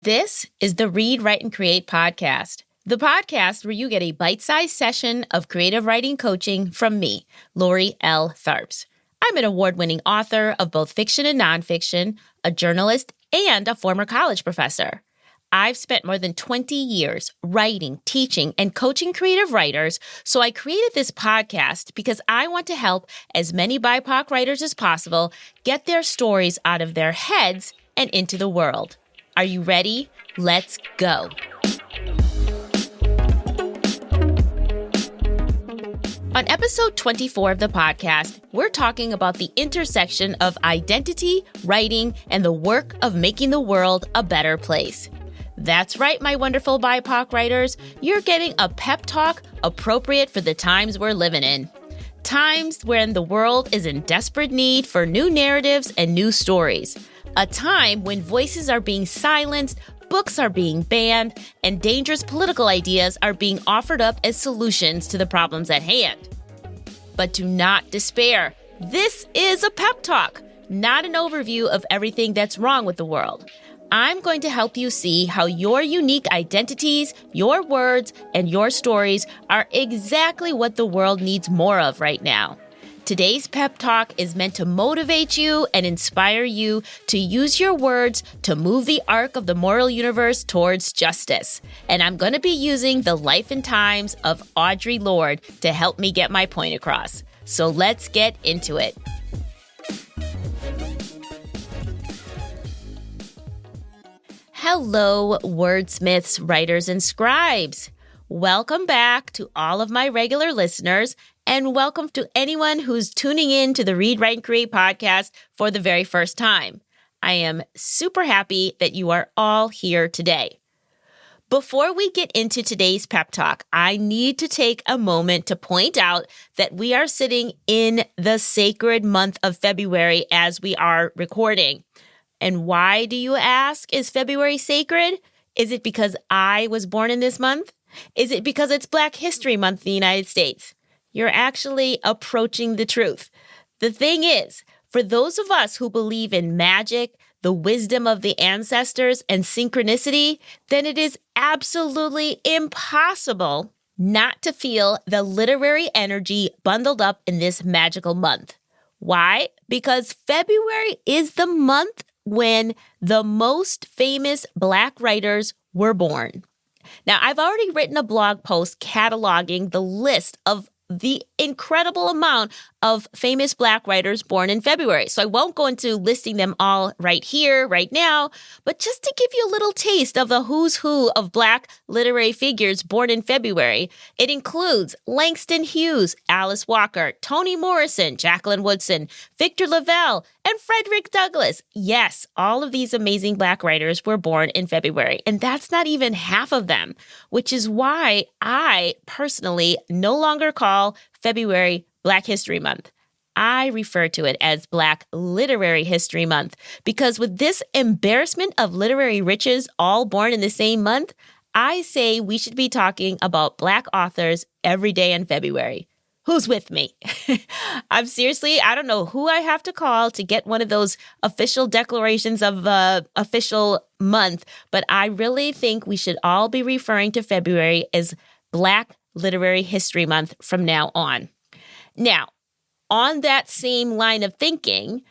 This is the Read, Write, and Create podcast, the podcast where you get a bite-sized session of creative writing coaching from me, Lori L. Tharps. I'm an award-winning author of both fiction and nonfiction, a journalist, and a former college professor. I've spent more than 20 years writing, teaching, and coaching creative writers, so I created this podcast because I want to help as many BIPOC writers as possible get their stories out of their heads and into the world. Are you ready? Let's go. On episode 24 of the podcast, we're talking about the intersection of identity, writing, and the work of making the world a better place. That's right, my wonderful BIPOC writers. You're getting a pep talk appropriate for the times we're living in. Times when the world is in desperate need for new narratives and new stories. A time when voices are being silenced, books are being banned, and dangerous political ideas are being offered up as solutions to the problems at hand. But do not despair. This is a pep talk, not an overview of everything that's wrong with the world. I'm going to help you see how your unique identities, your words, and your stories are exactly what the world needs more of right now. Today's pep talk is meant to motivate you and inspire you to use your words to move the arc of the moral universe towards justice. And I'm going to be using the life and times of Audre Lorde to help me get my point across. So let's get into it. Hello, wordsmiths, writers, and scribes. Welcome back to all of my regular listeners, and welcome to anyone who's tuning in to the Read, Write, and Create podcast for the very first time. I am super happy that you are all here today. Before we get into today's pep talk, I need to take a moment to point out that we are sitting in the sacred month of February as we are recording. And why, do you ask, is February sacred? Is it because I was born in this month? Is it because it's Black History Month in the United States? You're actually approaching the truth. The thing is, for those of us who believe in magic, the wisdom of the ancestors, and synchronicity, then it is absolutely impossible not to feel the literary energy bundled up in this magical month. Why? Because February is the month when the most famous Black writers were born. Now, I've already written a blog post cataloging the list of the incredible amount of famous Black writers born in February. So I won't go into listing them all right here, right now, but just to give you a little taste of the who's who of Black literary figures born in February, it includes Langston Hughes, Alice Walker, Toni Morrison, Jacqueline Woodson, Victor LaValle, and Frederick Douglass. Yes, all of these amazing Black writers were born in February, and that's not even half of them, which is why I personally no longer call February Black History Month. I refer to it as Black Literary History Month because with this embarrassment of literary riches all born in the same month, I say we should be talking about Black authors every day in February. Who's with me? I don't know who I have to call to get one of those official declarations of official month, but I really think we should all be referring to February as Black Literary History Month from now on. Now, on that same line of thinking,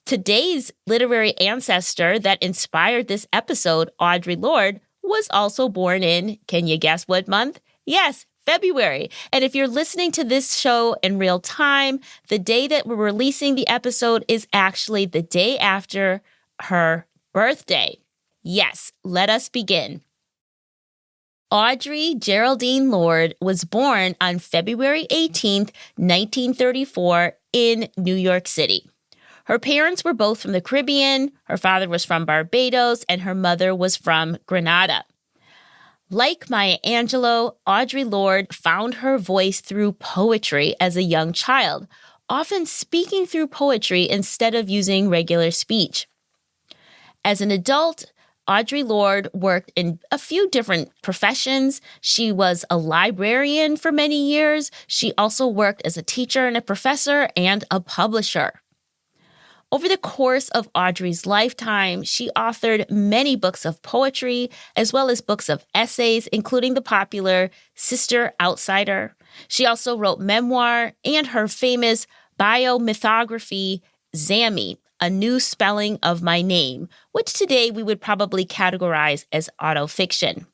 today's literary ancestor that inspired this episode, Audre Lorde, was also born in, can you guess what month? Yes, February. And if you're listening to this show in real time, the day that we're releasing the episode is actually the day after her birthday. Yes, let us begin. Audre Geraldine Lorde was born on February 18th, 1934 in New York City. Her parents were both from the Caribbean, her father was from Barbados, and her mother was from Grenada. Like Maya Angelou, Audre Lorde found her voice through poetry as a young child, often speaking through poetry instead of using regular speech. As an adult, Audre Lorde worked in a few different professions. She was a librarian for many years. She also worked as a teacher and a professor and a publisher. Over the course of Audre's lifetime, she authored many books of poetry, as well as books of essays, including the popular Sister Outsider. She also wrote memoir and her famous biomythography, Zami, A New Spelling of My Name, which today we would probably categorize as autofiction.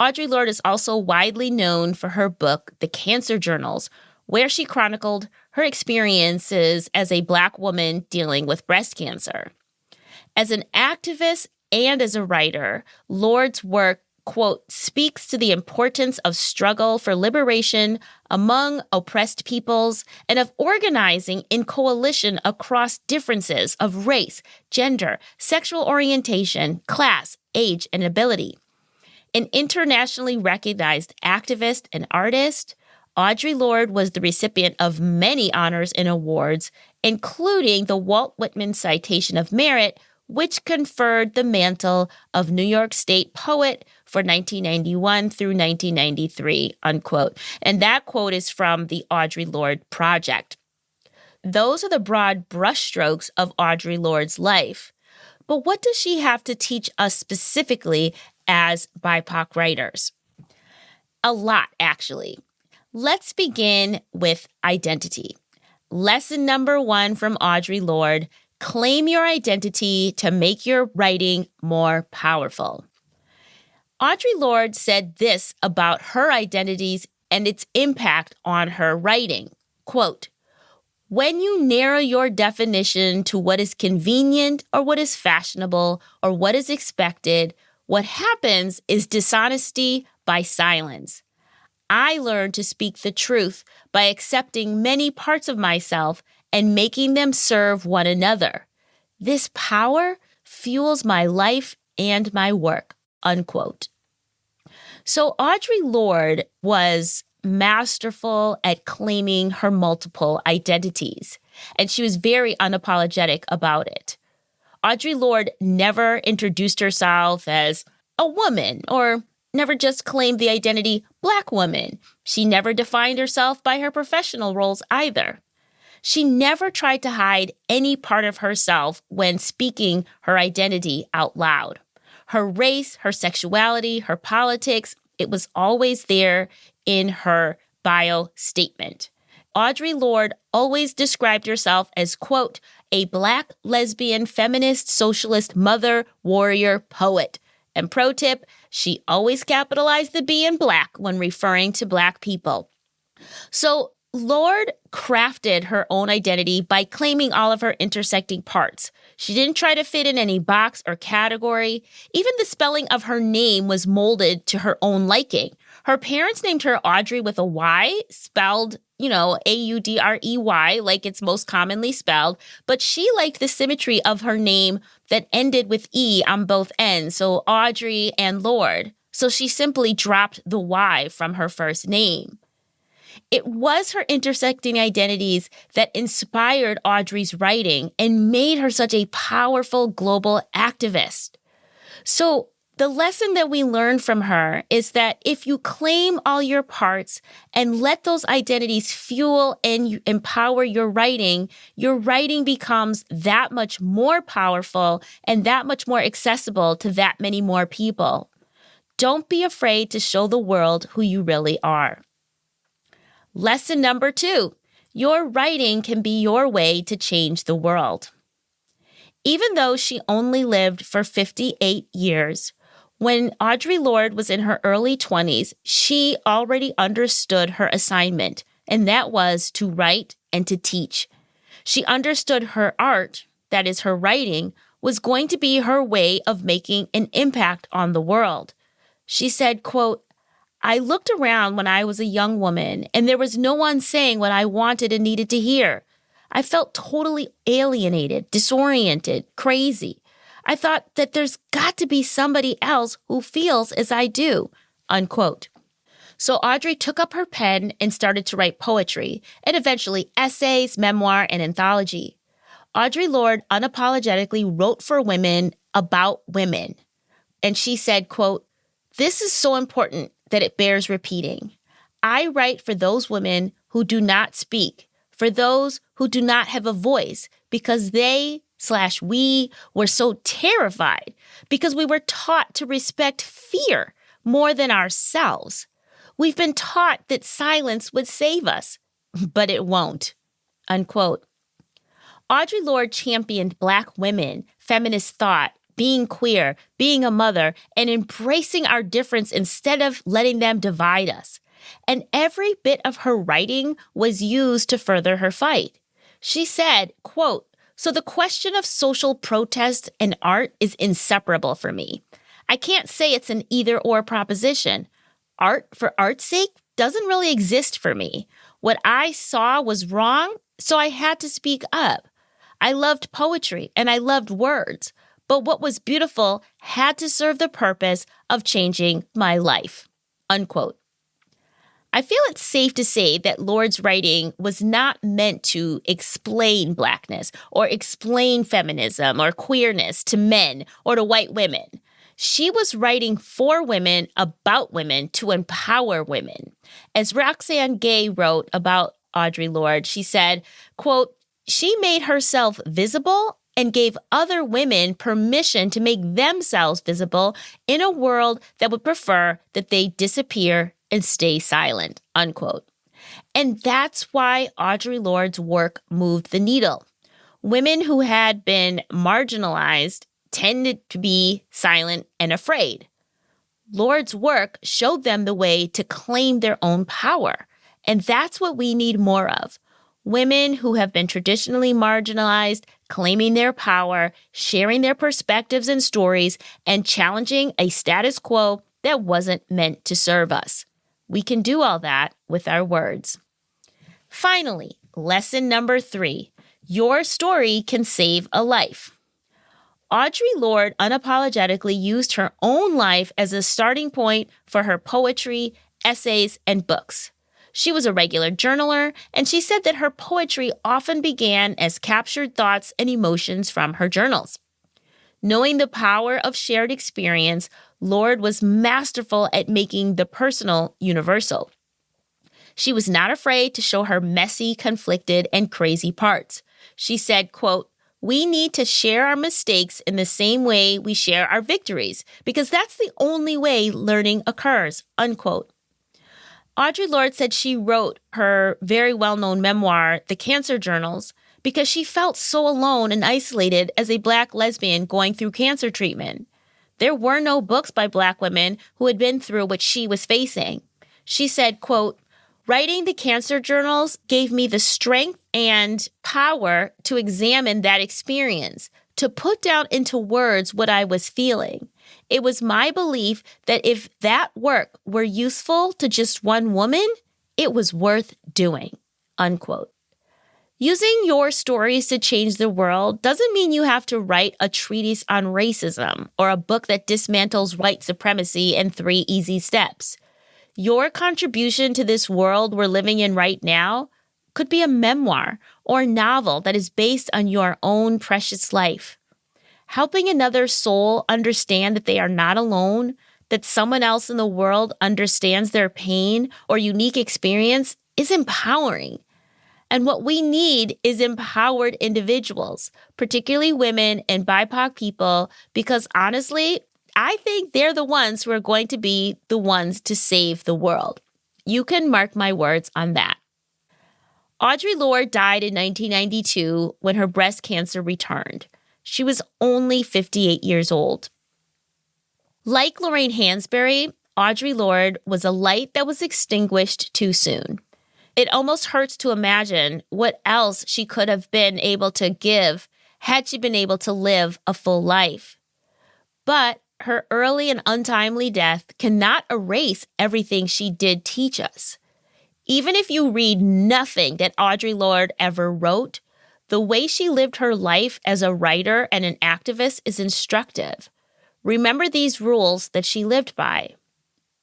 Audre Lorde is also widely known for her book, The Cancer Journals, where she chronicled her experiences as a Black woman dealing with breast cancer. As an activist and as a writer, Lorde's work, quote, speaks to the importance of struggle for liberation among oppressed peoples and of organizing in coalition across differences of race, gender, sexual orientation, class, age, and ability. An internationally recognized activist and artist, Audre Lorde was the recipient of many honors and awards, including the Walt Whitman Citation of Merit, which conferred the mantle of New York State Poet for 1991 through 1993, unquote. And that quote is from the Audre Lorde Project. Those are the broad brushstrokes of Audre Lorde's life. But what does she have to teach us specifically as BIPOC writers? A lot, actually. Let's begin with identity. Lesson number 1 from Audre Lorde: claim your identity to make your writing more powerful. Audre Lorde said this about her identities and its impact on her writing. Quote, "When you narrow your definition to what is convenient or what is fashionable or what is expected, what happens is dishonesty by silence. I learned to speak the truth by accepting many parts of myself and making them serve one another. This power fuels my life and my work," unquote. So Audre Lorde was masterful at claiming her multiple identities, and she was very unapologetic about it. Audre Lorde never introduced herself as a woman or never just claimed the identity Black woman. She never defined herself by her professional roles either. She never tried to hide any part of herself when speaking her identity out loud. Her race, her sexuality, her politics, it was always there in her bio statement. Audre Lorde always described herself as, quote, "a Black, lesbian, feminist, socialist, mother, warrior, poet." And pro tip, she always capitalized the B in Black when referring to Black people. So Lorde crafted her own identity by claiming all of her intersecting parts. She didn't try to fit in any box or category. Even the spelling of her name was molded to her own liking. Her parents named her Audrey with a Y, spelled, Audrey, like it's most commonly spelled. But she liked the symmetry of her name that ended with E on both ends, so Audre and Lorde. So she simply dropped the Y from her first name. It was her intersecting identities that inspired Audre's writing and made her such a powerful global activist. So the lesson that we learn from her is that if you claim all your parts and let those identities fuel and empower your writing becomes that much more powerful and that much more accessible to that many more people. Don't be afraid to show the world who you really are. Lesson number 2, your writing can be your way to change the world. Even though she only lived for 58 years, when Audre Lorde was in her early 20s, she already understood her assignment, and that was to write and to teach. She understood her art, that is her writing, was going to be her way of making an impact on the world. She said, quote, "I looked around when I was a young woman, and there was no one saying what I wanted and needed to hear. I felt totally alienated, disoriented, crazy. I thought that there's got to be somebody else who feels as I do," unquote. So Audre took up her pen and started to write poetry, and eventually essays, memoir, and anthology. Audre Lorde unapologetically wrote for women about women. And she said, quote, "This is so important that it bears repeating. I write for those women who do not speak, for those who do not have a voice, because we were so terrified because we were taught to respect fear more than ourselves. We've been taught that silence would save us, but it won't." Unquote. Audre Lorde championed Black women, feminist thought, being queer, being a mother, and embracing our difference instead of letting them divide us. And every bit of her writing was used to further her fight. She said, quote, "So the question of social protest and art is inseparable for me. I can't say it's an either-or proposition. Art for art's sake doesn't really exist for me. What I saw was wrong, so I had to speak up. I loved poetry and I loved words, but what was beautiful had to serve the purpose of changing my life." Unquote. I feel it's safe to say that Lorde's writing was not meant to explain Blackness or explain feminism or queerness to men or to white women. She was writing for women, about women, to empower women. As Roxane Gay wrote about Audre Lorde, she said, quote, "She made herself visible and gave other women permission to make themselves visible in a world that would prefer that they disappear and stay silent," unquote. And that's why Audre Lorde's work moved the needle. Women who had been marginalized tended to be silent and afraid. Lorde's work showed them the way to claim their own power. And that's what we need more of. Women who have been traditionally marginalized, claiming their power, sharing their perspectives and stories, and challenging a status quo that wasn't meant to serve us. We can do all that with our words. Finally, lesson number 3, your story can save a life. Audre Lorde unapologetically used her own life as a starting point for her poetry, essays, and books. She was a regular journaler, and she said that her poetry often began as captured thoughts and emotions from her journals. Knowing the power of shared experience, Lorde was masterful at making the personal universal. She was not afraid to show her messy, conflicted, and crazy parts. She said, quote, "We need to share our mistakes in the same way we share our victories, because that's the only way learning occurs," unquote. Audre Lorde said she wrote her very well-known memoir, The Cancer Journals, because she felt so alone and isolated as a Black lesbian going through cancer treatment. There were no books by Black women who had been through what she was facing. She said, quote, "Writing the Cancer Journals gave me the strength and power to examine that experience, to put down into words what I was feeling. It was my belief that if that work were useful to just one woman, it was worth doing," unquote. Using your stories to change the world doesn't mean you have to write a treatise on racism or a book that dismantles white supremacy in 3 easy steps. Your contribution to this world we're living in right now could be a memoir or a novel that is based on your own precious life. Helping another soul understand that they are not alone, that someone else in the world understands their pain or unique experience is empowering. And what we need is empowered individuals, particularly women and BIPOC people, because honestly, I think they're the ones who are going to be the ones to save the world. You can mark my words on that. Audre Lorde died in 1992 when her breast cancer returned. She was only 58 years old. Like Lorraine Hansberry, Audre Lorde was a light that was extinguished too soon. It almost hurts to imagine what else she could have been able to give had she been able to live a full life. But her early and untimely death cannot erase everything she did teach us. Even if you read nothing that Audre Lorde ever wrote, the way she lived her life as a writer and an activist is instructive. Remember these rules that she lived by.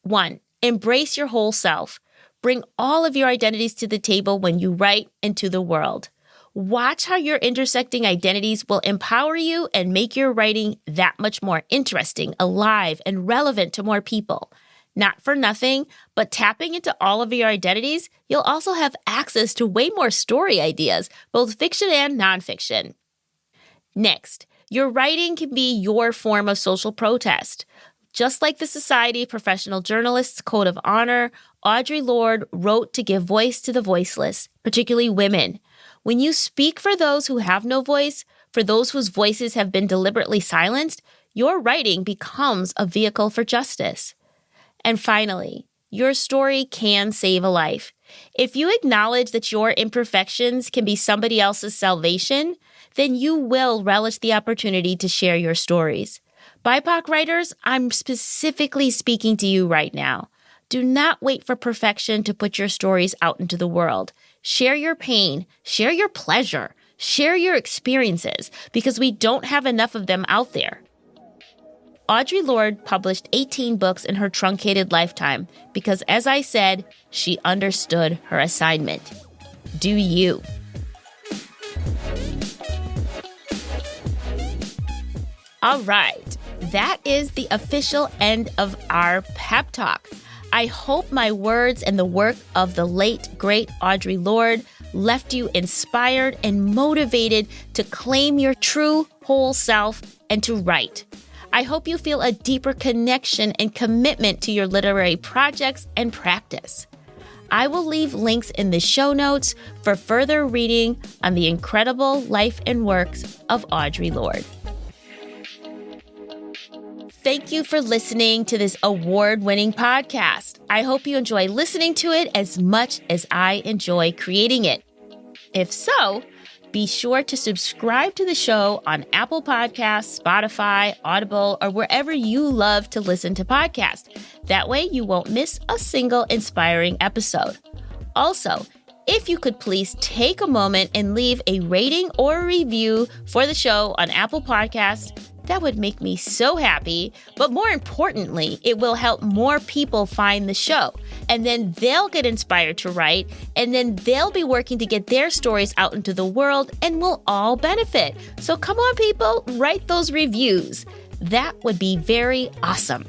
1, embrace your whole self. Bring all of your identities to the table when you write and to the world. Watch how your intersecting identities will empower you and make your writing that much more interesting, alive, and relevant to more people. Not for nothing, but tapping into all of your identities, you'll also have access to way more story ideas, both fiction and nonfiction. Next, your writing can be your form of social protest. Just like the Society of Professional Journalists Code of Honor, Audre Lorde wrote to give voice to the voiceless, particularly women. When you speak for those who have no voice, for those whose voices have been deliberately silenced, your writing becomes a vehicle for justice. And finally, your story can save a life. If you acknowledge that your imperfections can be somebody else's salvation, then you will relish the opportunity to share your stories. BIPOC writers, I'm specifically speaking to you right now. Do not wait for perfection to put your stories out into the world. Share your pain, share your pleasure, share your experiences, because we don't have enough of them out there. Audre Lorde published 18 books in her truncated lifetime because, as I said, she understood her assignment. Do you? All right, that is the official end of our pep talk. I hope my words and the work of the late, great Audre Lorde left you inspired and motivated to claim your true, whole self and to write. I hope you feel a deeper connection and commitment to your literary projects and practice. I will leave links in the show notes for further reading on the incredible life and works of Audre Lorde. Thank you for listening to this award-winning podcast. I hope you enjoy listening to it as much as I enjoy creating it. If so, be sure to subscribe to the show on Apple Podcasts, Spotify, Audible, or wherever you love to listen to podcasts. That way you won't miss a single inspiring episode. Also, if you could please take a moment and leave a rating or a review for the show on Apple Podcasts, that would make me so happy. But more importantly, it will help more people find the show. And then they'll get inspired to write, and then they'll be working to get their stories out into the world, and we'll all benefit. So come on, people, write those reviews. That would be very awesome.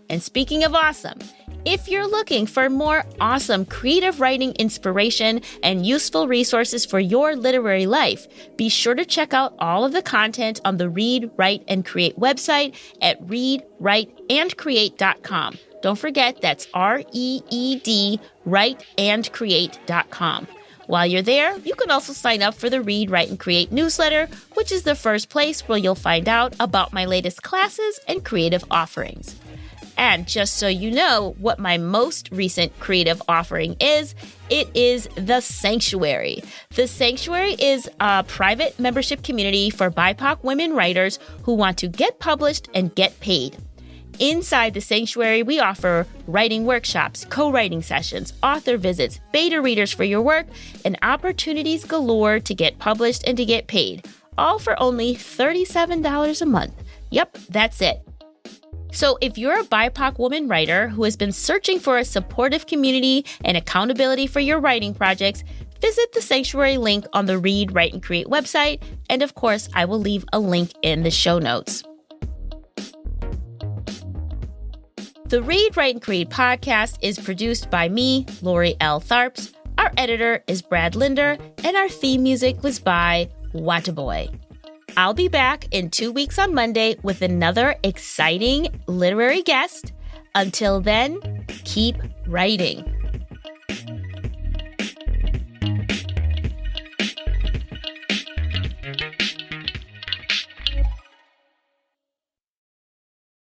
And speaking of awesome, if you're looking for more awesome creative writing inspiration and useful resources for your literary life, be sure to check out all of the content on the Read, Write, and Create website at readwriteandcreate.com. Don't forget, that's REED, writeandcreate.com. While you're there, you can also sign up for the Read, Write, and Create newsletter, which is the first place where you'll find out about my latest classes and creative offerings. And just so you know what my most recent creative offering is, it is The Sanctuary. The Sanctuary is a private membership community for BIPOC women writers who want to get published and get paid. Inside The Sanctuary, we offer writing workshops, co-writing sessions, author visits, beta readers for your work, and opportunities galore to get published and to get paid, all for only $37 a month. Yep, that's it. So if you're a BIPOC woman writer who has been searching for a supportive community and accountability for your writing projects, visit the Sanctuary link on the Read, Write, and Create website. And of course, I will leave a link in the show notes. The Read, Write, and Create podcast is produced by me, Lori L. Tharps. Our editor is Brad Linder, and our theme music was by Wataboy. I'll be back in 2 weeks on Monday with another exciting literary guest. Until then, keep writing.